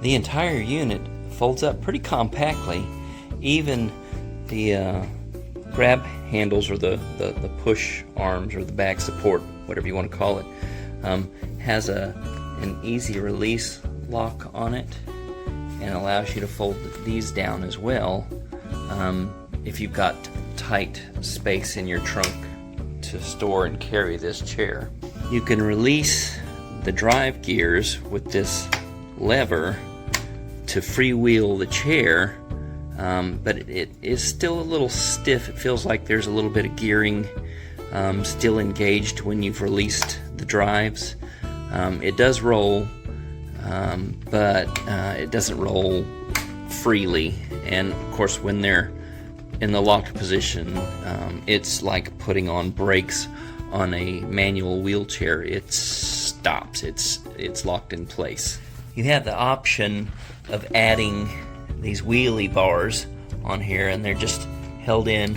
The entire unit folds up pretty compactly. Even the grab handles, or the push arms, or the back support, whatever you want to call it, has an easy release lock on it, and allows you to fold these down as well if you've got tight space in your trunk to store and carry this chair. You can release the drive gears with this lever to freewheel the chair, but it is still a little stiff. It feels like there's a little bit of gearing still engaged when you've released the drives. It does roll, but it doesn't roll freely, and of course when they're in the locked position, it's like putting on brakes on a manual wheelchair. It stops. It's locked in place. You have the option of adding these wheelie bars on here, and they're just held in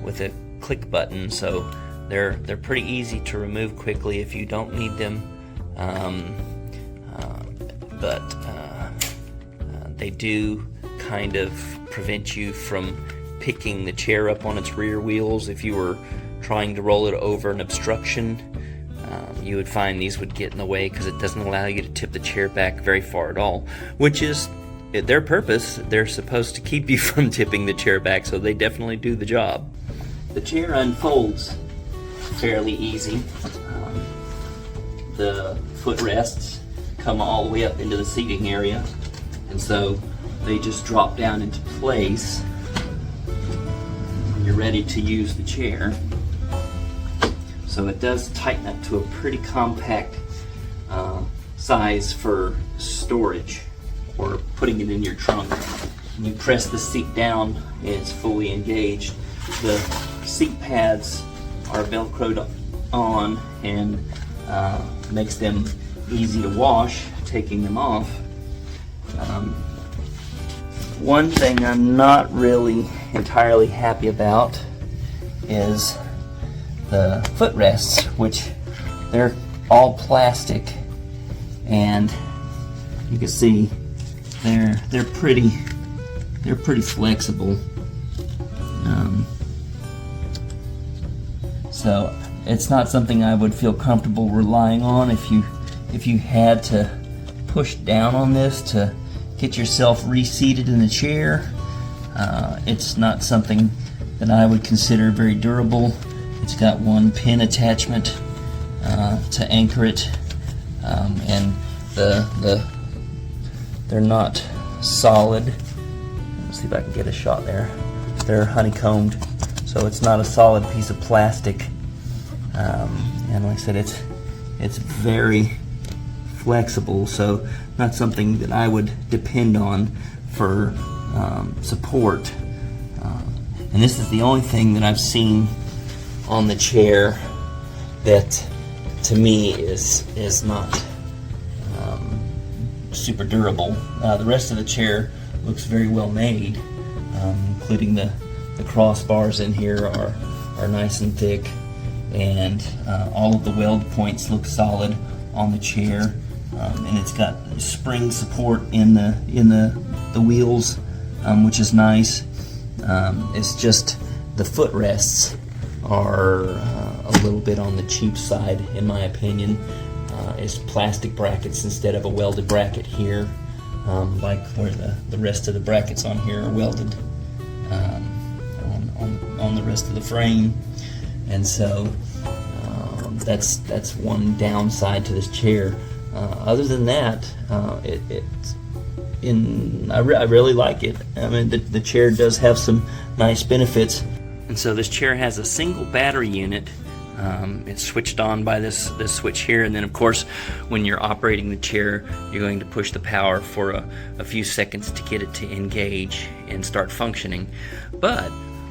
with a click button, so they're pretty easy to remove quickly if you don't need them. But they do kind of prevent you from picking the chair up on its rear wheels. If you were trying to roll it over an obstruction, you would find these would get in the way, because it doesn't allow you to tip the chair back very far at all, which is their purpose. They're supposed to keep you from tipping the chair back, so they definitely do the job. The chair unfolds fairly easy. The footrests come all the way up into the seating area, and so they just drop down into place when you're ready to use the chair. So it does tighten up to a pretty compact size for storage or putting it in your trunk. When you press the seat down, it's fully engaged. The seat pads are velcroed on, and makes them easy to wash, taking them off. One thing I'm not really entirely happy about is the footrests, which they're all plastic, and you can see they're pretty flexible. So it's not something I would feel comfortable relying on if you had to push down on this to get yourself reseated in the chair. It's not something that I would consider very durable. It's got one pin attachment to anchor it, and they're not solid. Let's see if I can get a shot there. They're honeycombed, so it's not a solid piece of plastic. And like I said, it's very flexible, so not something that I would depend on for support. And this is the only thing that I've seen on the chair that to me is not super durable. The rest of the chair looks very well made, including the crossbars in here are nice and thick, and all of the weld points look solid on the chair, and it's got spring support in the wheels, which is nice. It's just the footrests are a little bit on the cheap side, in my opinion. It's plastic brackets instead of a welded bracket here, like where the rest of the brackets on here are welded on the rest of the frame. And so that's one downside to this chair. Other than that, I really like it. I mean, the chair does have some nice benefits. And so this chair has a single battery unit. It's switched on by this switch here, and then of course when you're operating the chair, you're going to push the power for a few seconds to get it to engage and start functioning. But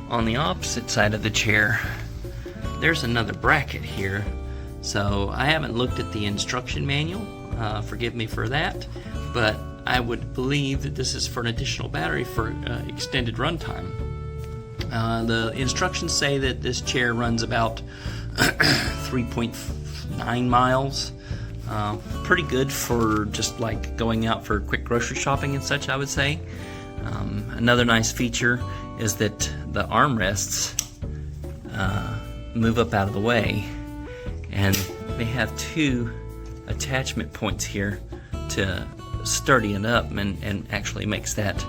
on the opposite side of the chair, there's another bracket here. So I haven't looked at the instruction manual, forgive me for that, but I would believe that this is for an additional battery for extended runtime. The instructions say that this chair runs about 3.9 miles. Pretty good for just like going out for quick grocery shopping and such, I would say. Another nice feature is that the armrests move up out of the way, and they have two attachment points here to sturdy it up, and actually makes that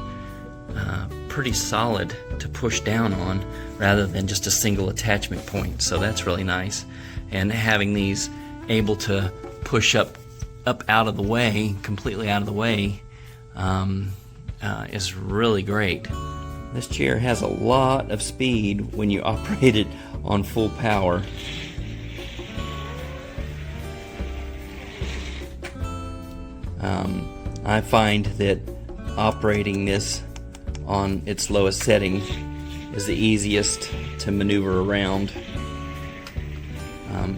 pretty solid to push down on rather than just a single attachment point. So that's really nice, and having these able to push up out of the way, completely out of the way, is really great. This chair has a lot of speed when you operate it on full power. I find that operating this on its lowest setting is the easiest to maneuver around,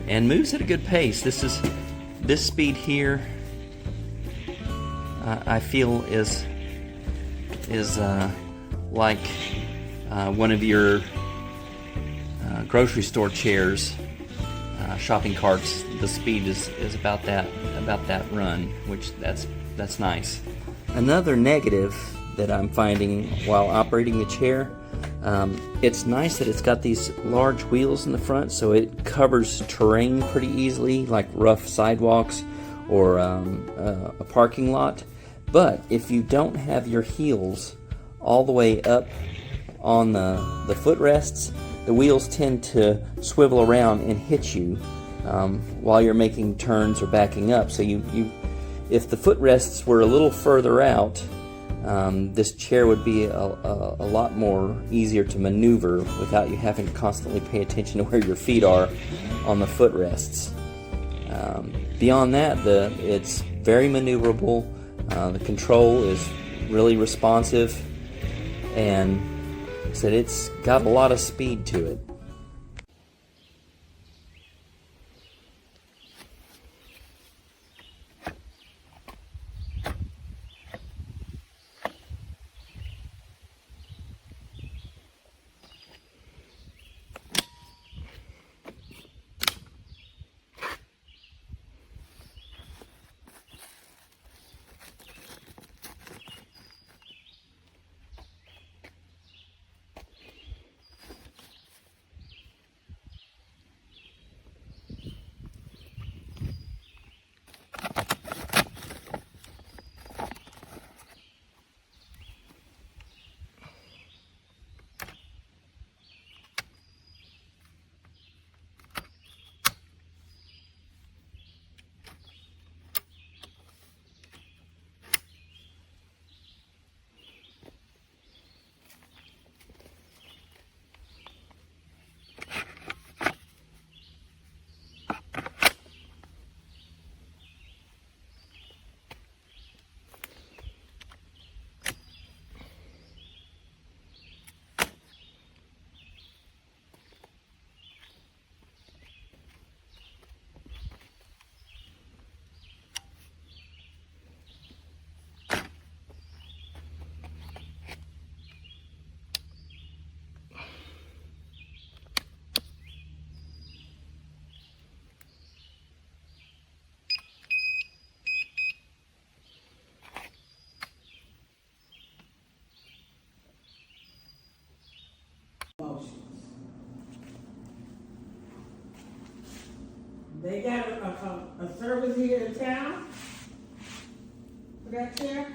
and moves at a good pace. This speed here, I feel is like one of your grocery store chairs, shopping carts. The speed is about that run, which that's nice. Another negative that I'm finding while operating the chair, it's nice that it's got these large wheels in the front, so it covers terrain pretty easily, like rough sidewalks or a parking lot. But if you don't have your heels all the way up on the footrests, the wheels tend to swivel around and hit you while you're making turns or backing up. So if the footrests were a little further out, this chair would be a lot more easier to maneuver without you having to constantly pay attention to where your feet are on the footrests. Beyond that, it's very maneuverable. The control is really responsive, and said it's got a lot of speed to it. They got a service here in town for that chair.